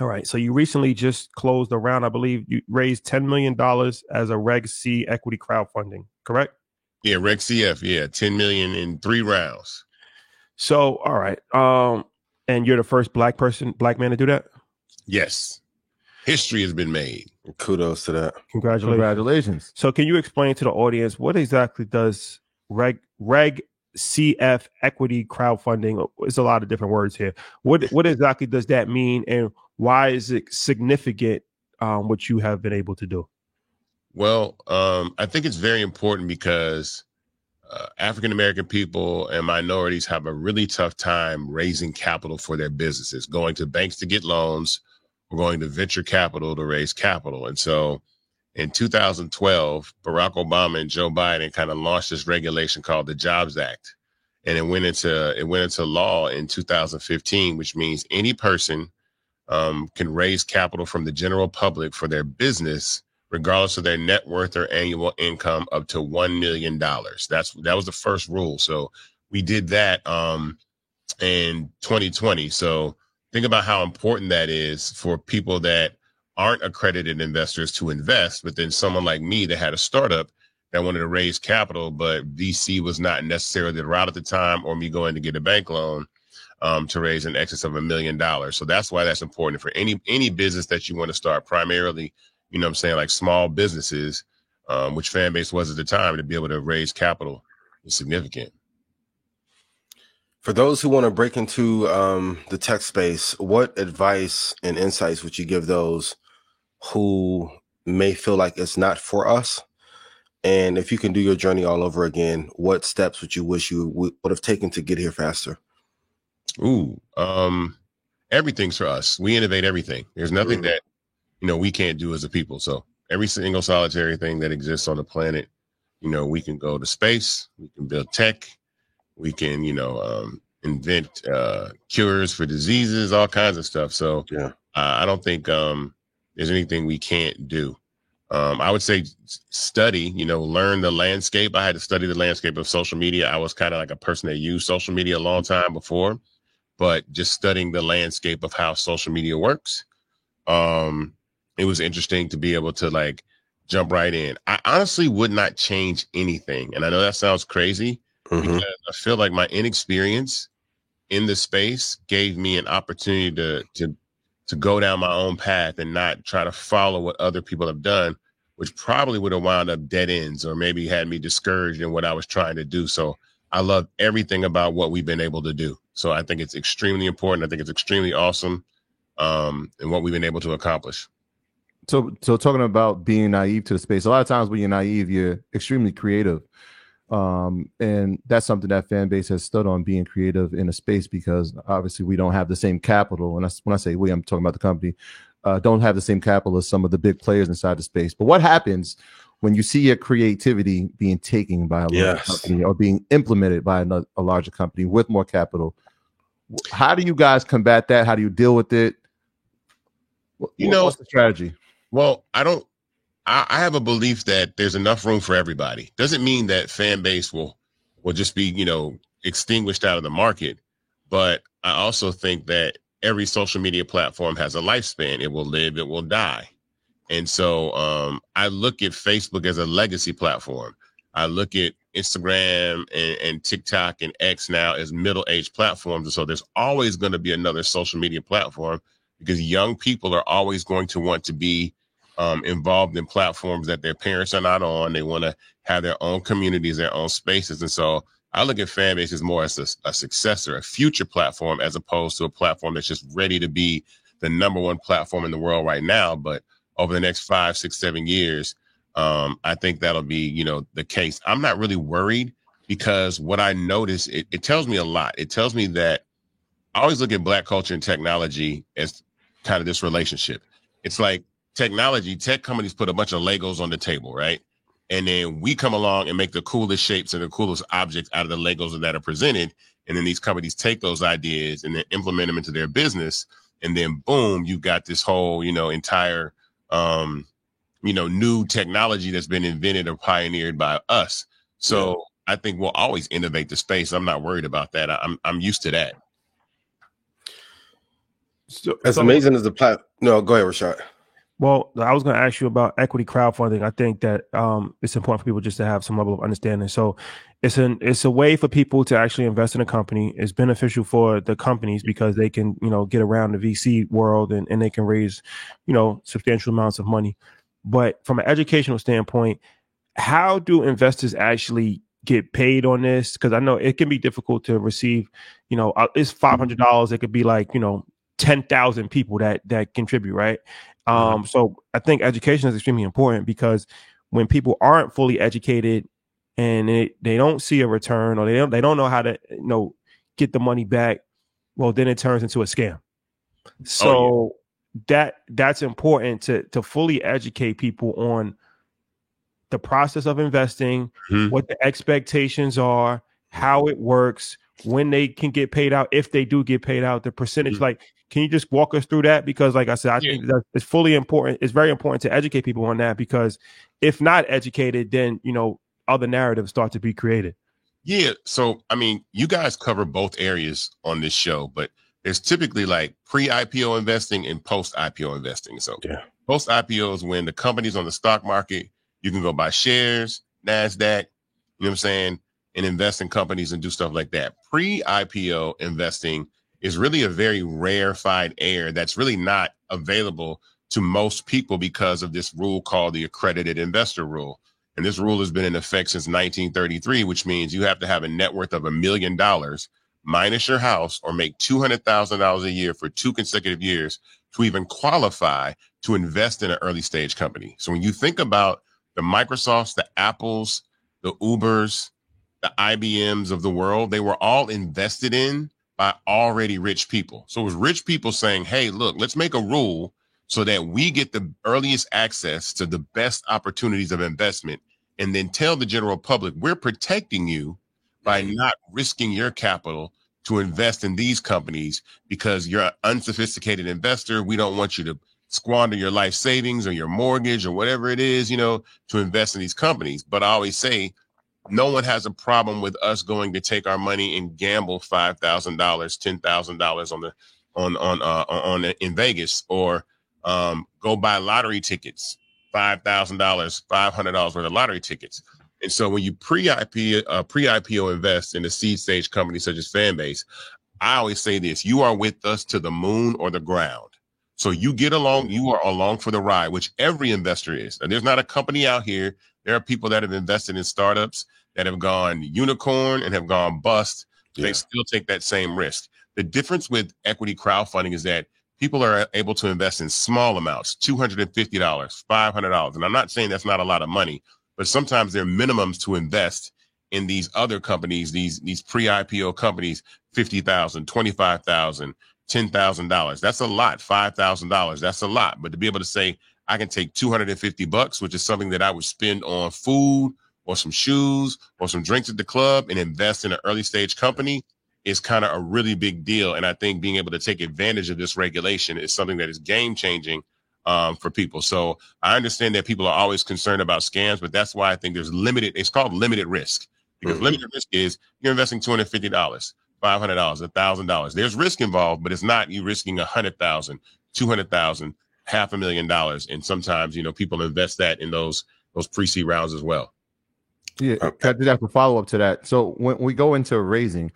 All right. So you recently just closed a round. I believe you raised $10 million as a Reg C equity crowdfunding, correct? Yeah, Reg CF. Yeah, 10 million in 3 rounds. So, all right. And you're the first black man to do that? Yes. History has been made. Kudos to that. Congratulations. So can you explain to the audience what exactly does Reg CF equity crowdfunding? It's a lot of different words here. What exactly does that mean, and why is it significant what you have been able to do? Well, I think it's very important because African-American people and minorities have a really tough time raising capital for their businesses, going to banks to get loans or going to venture capital to raise capital. And so in 2012, Barack Obama and Joe Biden kind of launched this regulation called the Jobs Act. And it went into law in 2015, which means any person can raise capital from the general public for their business, regardless of their net worth or annual income, up to $1 million. That was the first rule. So we did that in 2020. So think about how important that is for people that aren't accredited investors to invest, but then someone like me that had a startup that wanted to raise capital, but VC was not necessarily the route at the time, or me going to get a bank loan to raise in excess of $1 million. So that's why that's important for any business that you want to start, primarily, you know what I'm saying, like small businesses, which Fanbase was at the time, to be able to raise capital is significant. For those who want to break into the tech space, what advice and insights would you give those who may feel like it's not for us? And if you can do your journey all over again, what steps would you wish you would have taken to get here faster? Ooh, everything's for us. We innovate everything. There's nothing that, we can't do as a people. So every single solitary thing that exists on the planet, we can go to space, we can build tech, we can, invent cures for diseases, all kinds of stuff. So I don't think there's anything we can't do. I would say study, learn the landscape. I had to study the landscape of social media. I was kind of like a person that used social media a long time before, but just studying the landscape of how social media works. It was interesting to be able to jump right in. I honestly would not change anything. And I know that sounds crazy because I feel like my inexperience in the space gave me an opportunity to go down my own path and not try to follow what other people have done, which probably would have wound up dead ends or maybe had me discouraged in what I was trying to do. So I love everything about what we've been able to do. So I think it's extremely important. I think it's extremely awesome, and what we've been able to accomplish. So talking about being naive to the space, a lot of times when you're naive, you're extremely creative. And that's something that Fanbase has stood on, being creative in a space, because obviously we don't have the same capital. And when I say we, I'm talking about the company, don't have the same capital as some of the big players inside the space. But what happens when you see your creativity being taken by a larger company or being implemented by a larger company with more capital? How do you guys combat that? How do you deal with it? What's the strategy? Well, I have a belief that there's enough room for everybody. Doesn't mean that Fanbase will just be, extinguished out of the market. But I also think that every social media platform has a lifespan. It will live, it will die. And so I look at Facebook as a legacy platform. I look at Instagram and TikTok and X now as middle-aged platforms. And so there's always going to be another social media platform, because young people are always going to want to be involved in platforms that their parents are not on. They want to have their own communities, their own spaces. And so I look at Fanbase as more as a successor, a future platform, as opposed to a platform that's just ready to be the #1 platform in the world right now. But over the next 5, 6, 7 years, I think that'll be, the case. I'm not really worried, because what I notice, it tells me a lot. It tells me that I always look at Black culture and technology as kind of this relationship. It's like tech companies put a bunch of Legos on the table, right? And then we come along and make the coolest shapes and the coolest objects out of the Legos that are presented. And then these companies take those ideas and then implement them into their business. And then boom, you've got this whole, entire, new technology that's been invented or pioneered by us. So I think we'll always innovate the space. I'm not worried about that. I'm used to that. As amazing as the platform. No, go ahead, Rashad. Well, I was going to ask you about equity crowdfunding. I think that it's important for people just to have some level of understanding. So it's a way for people to actually invest in a company. It's beneficial for the companies because they can, get around the VC world and they can raise, substantial amounts of money. But from an educational standpoint, how do investors actually get paid on this? Because I know it can be difficult to receive, it's $500. It could be like, 10,000 people that contribute, right? So I think education is extremely important because when people aren't fully educated and they don't see a return or they don't know how to get the money back, well, then it turns into a scam. So that's important to fully educate people on the process of investing, what the expectations are, how it works, when they can get paid out, if they do get paid out, the percentage. Like, can you just walk us through that? Because like I said, I think that it's fully important. It's very important to educate people on that because if not educated, then, other narratives start to be created. Yeah. So, I mean, you guys cover both areas on this show, but there's typically like pre-IPO investing and post-IPO investing. So post-IPO is when the company's on the stock market, you can go buy shares, NASDAQ, you know what I'm saying, and invest in companies and do stuff like that. Pre-IPO investing is really a very rarefied air that's really not available to most people because of this rule called the accredited investor rule. And this rule has been in effect since 1933, which means you have to have a net worth of $1 million minus your house or make $200,000 a year for 2 consecutive years to even qualify to invest in an early stage company. So when you think about the Microsofts, the Apples, the Ubers, the IBMs of the world, they were all invested in by already rich people. So it was rich people saying, hey, look, let's make a rule so that we get the earliest access to the best opportunities of investment and then tell the general public, we're protecting you by not risking your capital to invest in these companies because you're an unsophisticated investor. We don't want you to squander your life savings or your mortgage or whatever it is, to invest in these companies. But I always say, no one has a problem with us going to take our money and gamble $5,000, $10,000 in Vegas, or go buy lottery tickets, $5,000, $500 worth of lottery tickets. And so when you pre-IPO invest in a seed stage company such as Fanbase, I always say this: you are with us to the moon or the ground. So you get along, you are along for the ride, which every investor is. And there's not a company out here. There are people that have invested in startups that have gone unicorn and have gone bust. They still take that same risk. The difference with equity crowdfunding is that people are able to invest in small amounts, $250, $500. And I'm not saying that's not a lot of money, but sometimes there are minimums to invest in these other companies, these pre-IPO companies, $50,000, $25,000, $10,000. That's a lot. $5,000. That's a lot. But to be able to say, I can take $250, which is something that I would spend on food or some shoes or some drinks at the club, and invest in an early stage company is kind of a really big deal. And I think being able to take advantage of this regulation is something that is game changing for people. So I understand that people are always concerned about scams, but that's why I think there's it's called limited risk, because limited risk is you're investing $250, $500, $1,000. There's risk involved, but it's not you risking $100,000, $200,000, $500,000. And sometimes, people invest that in those pre-seed rounds as well. Yeah, I did have a follow up to that. So when we go into raising,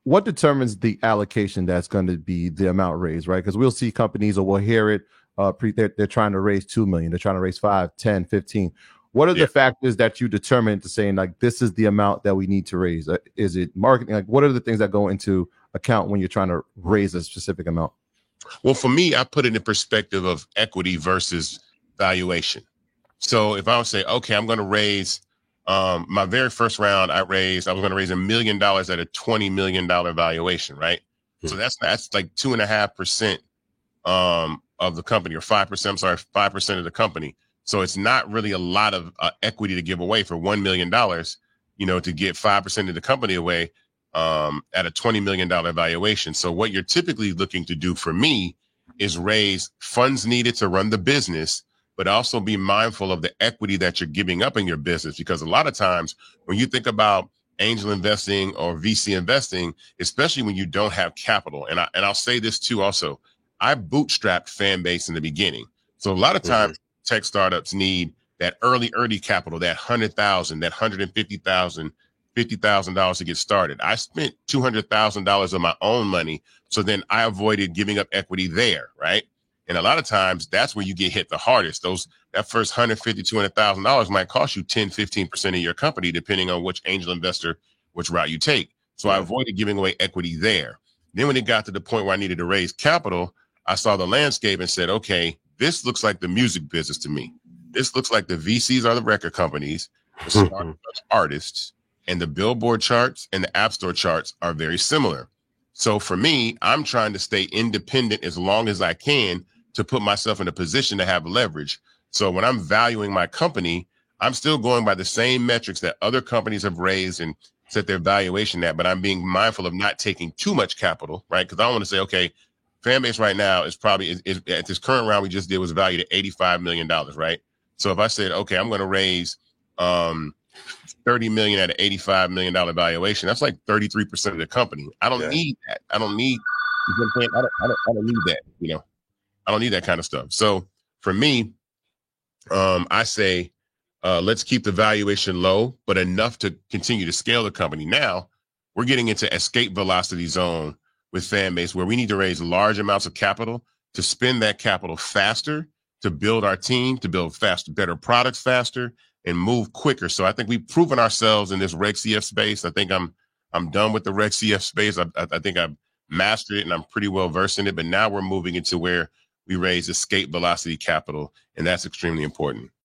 what determines the allocation that's going to be the amount raised, right? Because we'll see companies, or we'll hear it, they're trying to raise 2 million, they're trying to raise 5, 10, 15. What are the factors that you determine to saying like this is the amount that we need to raise? Is it marketing? Like, what are the things that go into account when you're trying to raise a specific amount? Well, for me, I put it in perspective of equity versus valuation. So if I would say, okay, I'm going to raise my very first round, I was going to raise $1 million at a $20 million valuation, right? So that's like 2.5% of the company, or 5%. I'm sorry, 5% of the company. So it's not really a lot of equity to give away for $1 million, to get 5% of the company away at a $20 million valuation. So what you're typically looking to do for me is raise funds needed to run the business, but also be mindful of the equity that you're giving up in your business. Because a lot of times when you think about angel investing or VC investing, especially when you don't have capital. And I'll say this too also. I bootstrapped Fanbase in the beginning. So a lot of times tech startups need that early capital, that $100,000, that $150,000, $50,000 to get started. I spent $200,000 of my own money. So then I avoided giving up equity there, right? And a lot of times that's where you get hit the hardest. That first $150,000, $200,000 might cost you 10, 15% of your company, depending on which angel investor, which route you take. So I avoided giving away equity there. Then when it got to the point where I needed to raise capital, I saw the landscape and said, okay, this looks like the music business to me. This looks like the VCs are the record companies, the startup artists, and the Billboard charts and the App Store charts are very similar. So for me, I'm trying to stay independent as long as I can to put myself in a position to have leverage. So when I'm valuing my company, I'm still going by the same metrics that other companies have raised and set their valuation at, but I'm being mindful of not taking too much capital, right? Because I don't want to say, okay, Fanbase right now is probably at this current round we just did was valued at $85 million, right? So if I said, okay, I'm going to raise 30 million at an $85 million valuation, that's like 33% of the company. I don't need that. I don't need that, you know. I don't need that kind of stuff. So for me, I say, let's keep the valuation low, but enough to continue to scale the company. Now we're getting into escape velocity zone with Fanbase, where we need to raise large amounts of capital to spend that capital faster, to build our team, to build faster, better products faster, and move quicker. So I think we've proven ourselves in this Reg CF space. I think I'm done with the Reg CF space. I think I've mastered it and I'm pretty well versed in it. But now we're moving into where we raise escape velocity capital, and that's extremely important.